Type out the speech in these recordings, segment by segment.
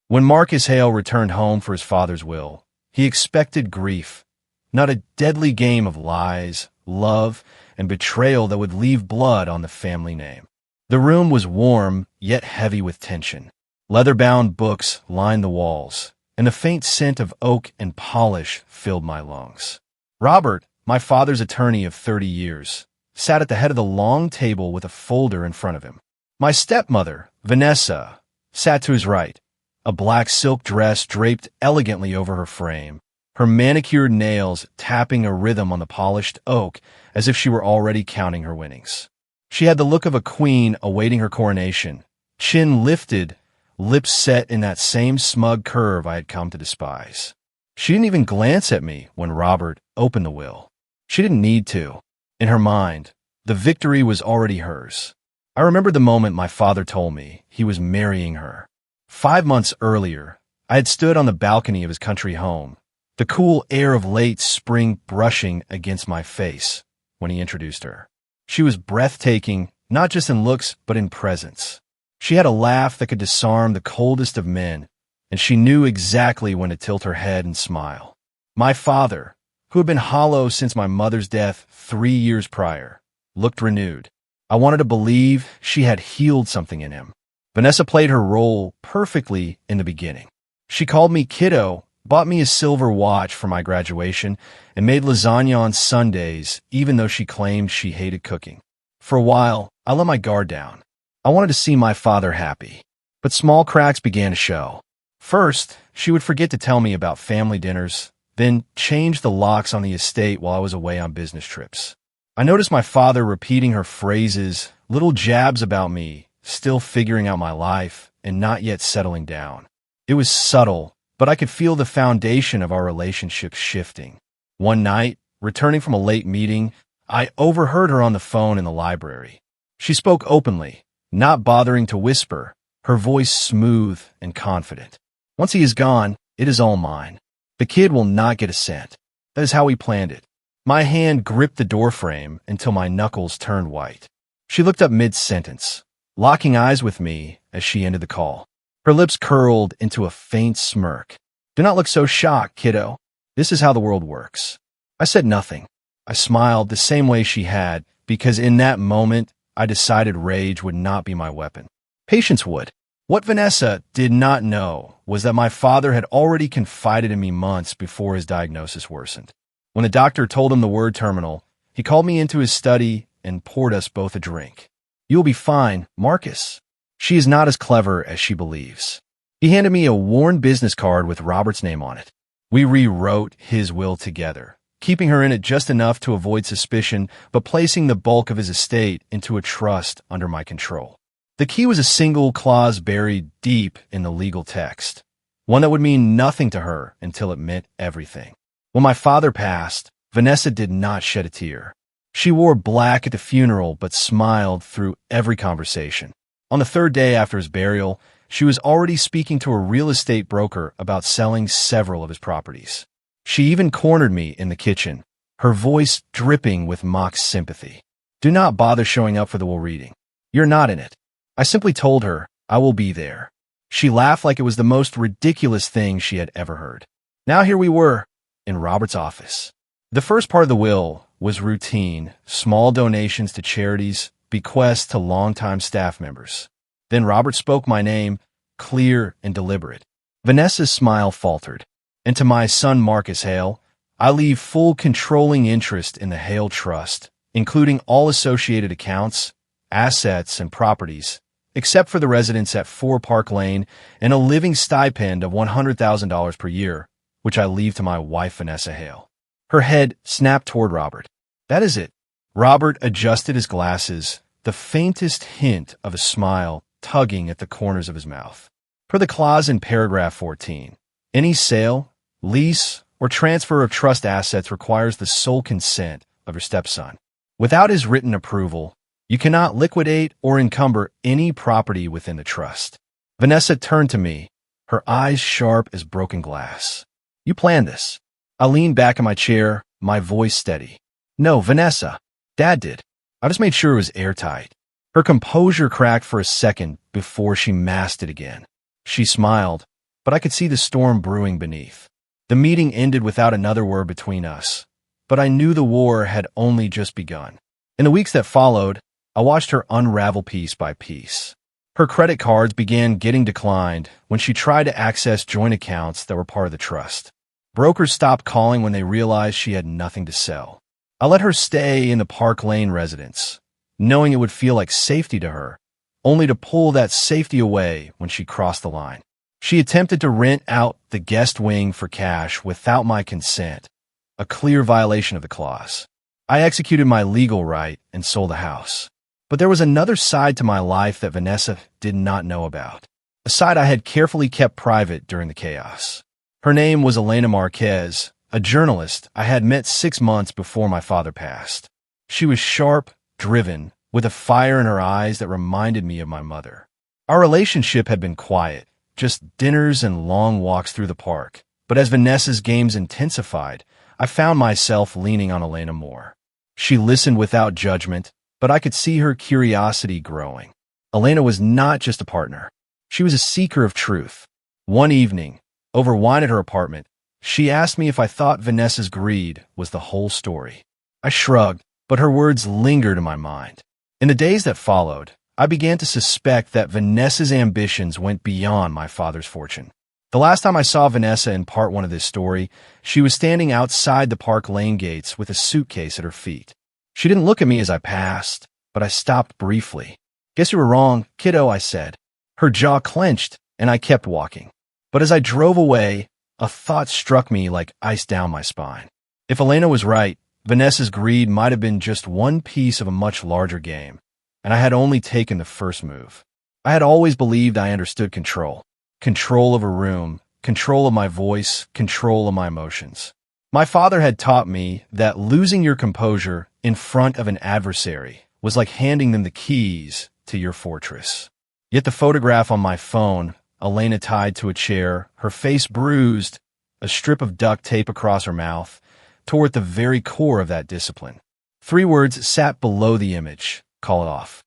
When Marcus Hale returned home for his father's will, he expected grief, not a deadly game of lies, love, and betrayal that would leave blood on the family name. The room was warm, yet heavy with tension. Leather-bound books lined the walls, and a faint scent of oak and polish filled my lungs. Robert, my father's attorney of 30 years, sat at the head of the long table with a folder in front of him. My stepmother, Vanessa, sat to his right, a black silk dress draped elegantly over her frame, her manicured nails tapping a rhythm on the polished oak as if she were already counting her winnings. She had the look of a queen awaiting her coronation, chin lifted, lips set in that same smug curve I had come to despise. She didn't even glance at me when Robert opened the will. She didn't need to. In her mind, the victory was already hers. I remembered the moment my father told me he was marrying her. 5 months earlier, I had stood on the balcony of his country home, the cool air of late spring brushing against my face when he introduced her. She was breathtaking, not just in looks, but in presence. She had a laugh that could disarm the coldest of men, and she knew exactly when to tilt her head and smile. My father, who had been hollow since my mother's death 3 years prior, looked renewed. I wanted to believe she had healed something in him. Vanessa played her role perfectly in the beginning. She called me kiddo, bought me a silver watch for my graduation, and made lasagna on Sundays, even though she claimed she hated cooking. For a while, I let my guard down. I wanted to see my father happy. But small cracks began to show. First, she would forget to tell me about family dinners, then change the locks on the estate while I was away on business trips. I noticed my father repeating her phrases, little jabs about me, still figuring out my life and not yet settling down. It was subtle, but I could feel the foundation of our relationship shifting. One night, returning from a late meeting, I overheard her on the phone in the library. She spoke openly, not bothering to whisper, her voice smooth and confident. Once he is gone, it is all mine. The kid will not get a cent. That is how we planned it. My hand gripped the doorframe until my knuckles turned white. She looked up mid-sentence, locking eyes with me as she ended the call. Her lips curled into a faint smirk. Do not look so shocked, kiddo. This is how the world works. I said nothing. I smiled the same way she had, because in that moment, I decided rage would not be my weapon. Patience would. What Vanessa did not know was that my father had already confided in me months before his diagnosis worsened. When the doctor told him the word terminal, he called me into his study and poured us both a drink. You will be fine, Marcus. She is not as clever as she believes. He handed me a worn business card with Robert's name on it. We rewrote his will together, keeping her in it just enough to avoid suspicion, but placing the bulk of his estate into a trust under my control. The key was a single clause buried deep in the legal text, one that would mean nothing to her until it meant everything. When my father passed, Vanessa did not shed a tear. She wore black at the funeral but smiled through every conversation. On the third day after his burial, she was already speaking to a real estate broker about selling several of his properties. She even cornered me in the kitchen, her voice dripping with mock sympathy. Do not bother showing up for the will reading. You're not in it. I simply told her, I will be there. She laughed like it was the most ridiculous thing she had ever heard. Now here we were, in Robert's office. The first part of the will was routine, small donations to charities, bequests to longtime staff members. Then Robert spoke my name, clear and deliberate. Vanessa's smile faltered. And to my son Marcus Hale, I leave full controlling interest in the Hale Trust, including all associated accounts, assets, and properties, except for the residence at 4 Park Lane and a living stipend of $100,000 per year, which I leave to my wife Vanessa Hale. Her head snapped toward Robert. That is it. Robert adjusted his glasses, the faintest hint of a smile tugging at the corners of his mouth. Per the clause in paragraph 14, any sale, lease, or transfer of trust assets requires the sole consent of your stepson. Without his written approval, you cannot liquidate or encumber any property within the trust. Vanessa turned to me, her eyes sharp as broken glass. You planned this. I leaned back in my chair, my voice steady. No, Vanessa. Dad did. I just made sure it was airtight. Her composure cracked for a second before she masked it again. She smiled, but I could see the storm brewing beneath. The meeting ended without another word between us, but I knew the war had only just begun. In the weeks that followed, I watched her unravel piece by piece. Her credit cards began getting declined when she tried to access joint accounts that were part of the trust. Brokers stopped calling when they realized she had nothing to sell. I let her stay in the Park Lane residence, knowing it would feel like safety to her, only to pull that safety away when she crossed the line. She attempted to rent out the guest wing for cash without my consent, a clear violation of the clause. I executed my legal right and sold the house. But there was another side to my life that Vanessa did not know about, a side I had carefully kept private during the chaos. Her name was Elena Marquez, a journalist I had met 6 months before my father passed. She was sharp, driven, with a fire in her eyes that reminded me of my mother. Our relationship had been quiet, just dinners and long walks through the park. But as Vanessa's games intensified, I found myself leaning on Elena more. She listened without judgment, but I could see her curiosity growing. Elena was not just a partner. She was a seeker of truth. One evening, over wine at her apartment, she asked me if I thought Vanessa's greed was the whole story. I shrugged, but her words lingered in my mind. In the days that followed, I began to suspect that Vanessa's ambitions went beyond my father's fortune. The last time I saw Vanessa in part 1 of this story, she was standing outside the Park Lane gates with a suitcase at her feet. She didn't look at me as I passed, but I stopped briefly. "Guess you were wrong, kiddo," I said. Her jaw clenched, and I kept walking. But as I drove away, a thought struck me like ice down my spine. If Elena was right, Vanessa's greed might have been just one piece of a much larger game, and I had only taken the first move. I had always believed I understood control. Control of a room, control of my voice, control of my emotions. My father had taught me that losing your composure in front of an adversary was like handing them the keys to your fortress. Yet the photograph on my phone, Elena tied to a chair, her face bruised, a strip of duct tape across her mouth, tore at the very core of that discipline. 3 words sat below the image: call it off.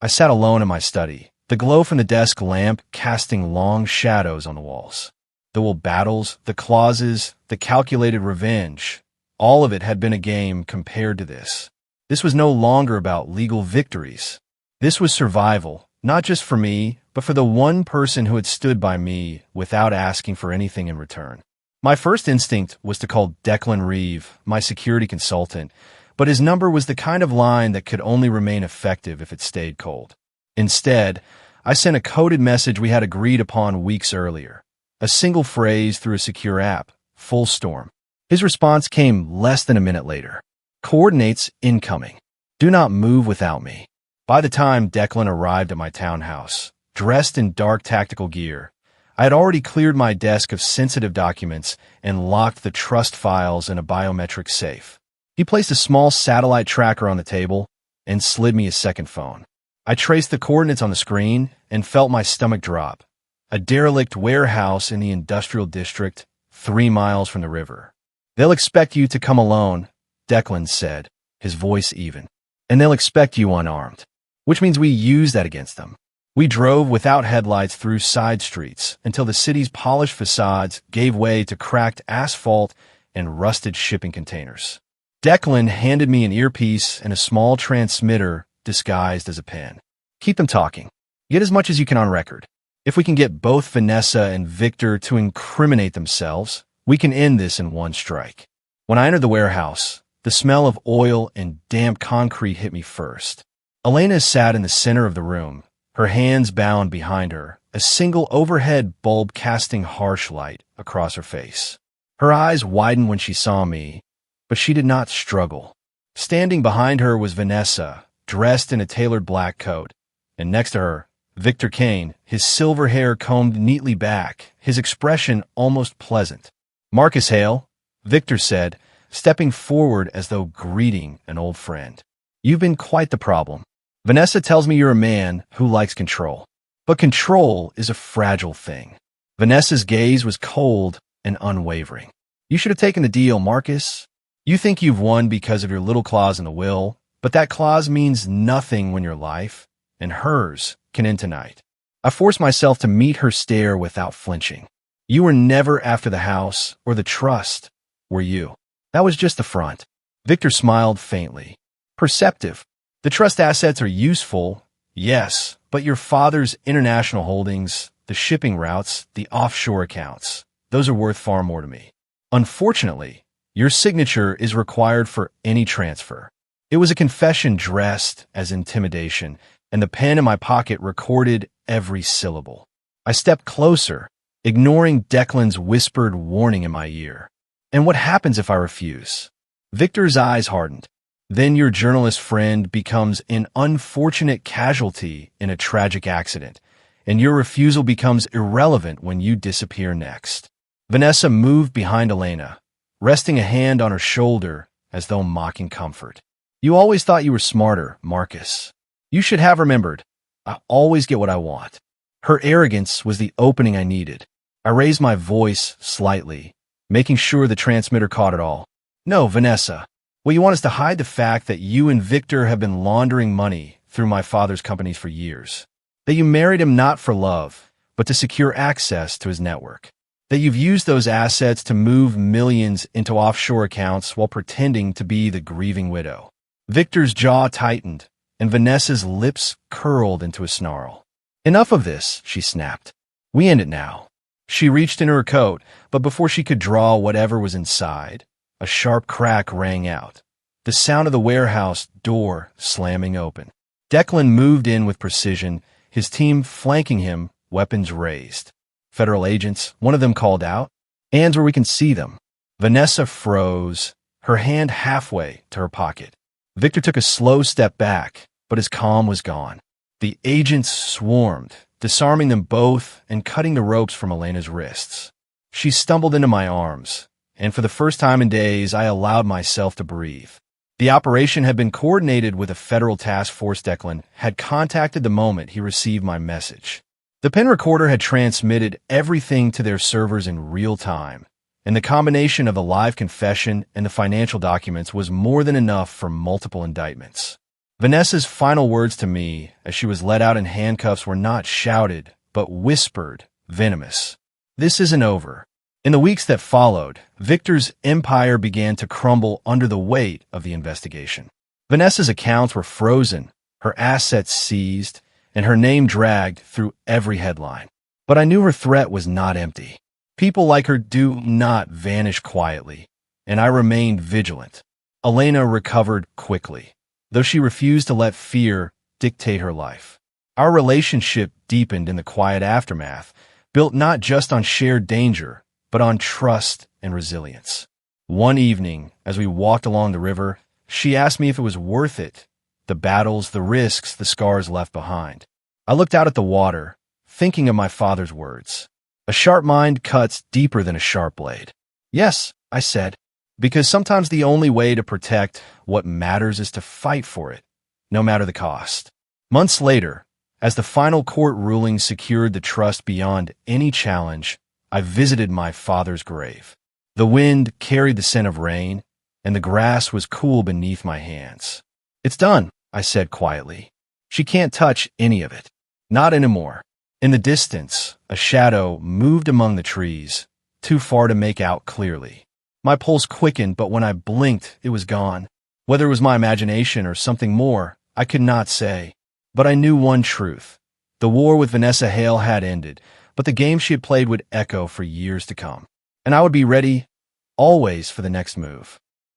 I sat alone in my study, the glow from the desk lamp casting long shadows on the walls. The will battles, the clauses, the calculated revenge, all of it had been a game compared to this. This was no longer about legal victories. This was survival, not just for me, but for the one person who had stood by me without asking for anything in return. My first instinct was to call Declan Reeve, my security consultant, but his number was the kind of line that could only remain effective if it stayed cold. Instead, I sent a coded message we had agreed upon weeks earlier. A single phrase through a secure app, full storm. His response came less than a minute later. Coordinates incoming. Do not move without me. By the time Declan arrived at my townhouse, dressed in dark tactical gear, I had already cleared my desk of sensitive documents and locked the trust files in a biometric safe. He placed a small satellite tracker on the table and slid me a second phone. I traced the coordinates on the screen and felt my stomach drop. A derelict warehouse in the industrial district, 3 miles from the river. "They'll expect you to come alone," Declan said, his voice even. "And they'll expect you unarmed." Which means we used that against them. We drove without headlights through side streets until the city's polished facades gave way to cracked asphalt and rusted shipping containers. Declan handed me an earpiece and a small transmitter disguised as a pen. "Keep them talking. Get as much as you can on record. If we can get both Vanessa and Victor to incriminate themselves, we can end this in one strike." When I entered the warehouse, the smell of oil and damp concrete hit me first. Elena sat in the center of the room, her hands bound behind her, a single overhead bulb casting harsh light across her face. Her eyes widened when she saw me, but she did not struggle. Standing behind her was Vanessa, dressed in a tailored black coat, and next to her, Victor Kane, his silver hair combed neatly back, his expression almost pleasant. "Marcus Hale," Victor said, stepping forward as though greeting an old friend. "You've been quite the problem. Vanessa tells me you're a man who likes control. But control is a fragile thing." Vanessa's gaze was cold and unwavering. "You should have taken the deal, Marcus. You think you've won because of your little clause in the will, but that clause means nothing when your life, and hers, can end tonight. I forced myself to meet her stare without flinching. You were never after the house or the trust, were you? That was just the front. Victor smiled faintly. Perceptive. The trust assets are useful, yes, but your father's international holdings, the shipping routes, the offshore accounts, those are worth far more to me. Unfortunately, your signature is required for any transfer. It was a confession dressed as intimidation, and the pen in my pocket recorded every syllable. I stepped closer, ignoring Declan's whispered warning in my ear. And what happens if I refuse? Victor's eyes hardened. Then your journalist friend becomes an unfortunate casualty in a tragic accident, and your refusal becomes irrelevant when you disappear next. Vanessa moved behind Elena, resting a hand on her shoulder as though mocking comfort. You always thought you were smarter, Marcus. You should have remembered. I always get what I want. Her arrogance was the opening I needed. I raised my voice slightly, making sure the transmitter caught it all. No, Vanessa. Well, you want us to hide the fact that you and Victor have been laundering money through my father's companies for years. That you married him not for love, but to secure access to his network. That you've used those assets to move millions into offshore accounts while pretending to be the grieving widow. Victor's jaw tightened, and Vanessa's lips curled into a snarl. Enough of this, she snapped. We end it now. She reached into her coat, but before she could draw whatever was inside, a sharp crack rang out, the sound of the warehouse door slamming open. Declan moved in with precision, his team flanking him, weapons raised. Federal agents, one of them called out. Hands where we can see them. Vanessa froze, her hand halfway to her pocket. Victor took a slow step back, but his calm was gone. The agents swarmed, disarming them both and cutting the ropes from Elena's wrists. She stumbled into my arms, and for the first time in days, I allowed myself to breathe. The operation had been coordinated with a federal task force. Declan had contacted the moment he received my message. The pen recorder had transmitted everything to their servers in real time, and the combination of the live confession and the financial documents was more than enough for multiple indictments. Vanessa's final words to me as she was let out in handcuffs were not shouted, but whispered, venomous. This isn't over. In the weeks that followed, Victor's empire began to crumble under the weight of the investigation. Vanessa's accounts were frozen, her assets seized, and her name dragged through every headline. But I knew her threat was not empty. People like her do not vanish quietly, and I remained vigilant. Elena recovered quickly, though she refused to let fear dictate her life. Our relationship deepened in the quiet aftermath, built not just on shared danger, but on trust and resilience. One evening, as we walked along the river, she asked me if it was worth it, the battles, the risks, the scars left behind. I looked out at the water, thinking of my father's words. A sharp mind cuts deeper than a sharp blade. Yes, I said, because sometimes the only way to protect what matters is to fight for it, no matter the cost. Months later, as the final court ruling secured the trust beyond any challenge, I visited my father's grave. The wind carried the scent of rain, and the grass was cool beneath my hands. It's done, I said quietly. She can't touch any of it. Not anymore. In the distance, a shadow moved among the trees, too far to make out clearly. My pulse quickened, but when I blinked, it was gone. Whether it was my imagination or something more, I could not say. But I knew one truth. The war with Vanessa Hale had ended, but the game she had played would echo for years to come. And I would be ready, always, for the next move.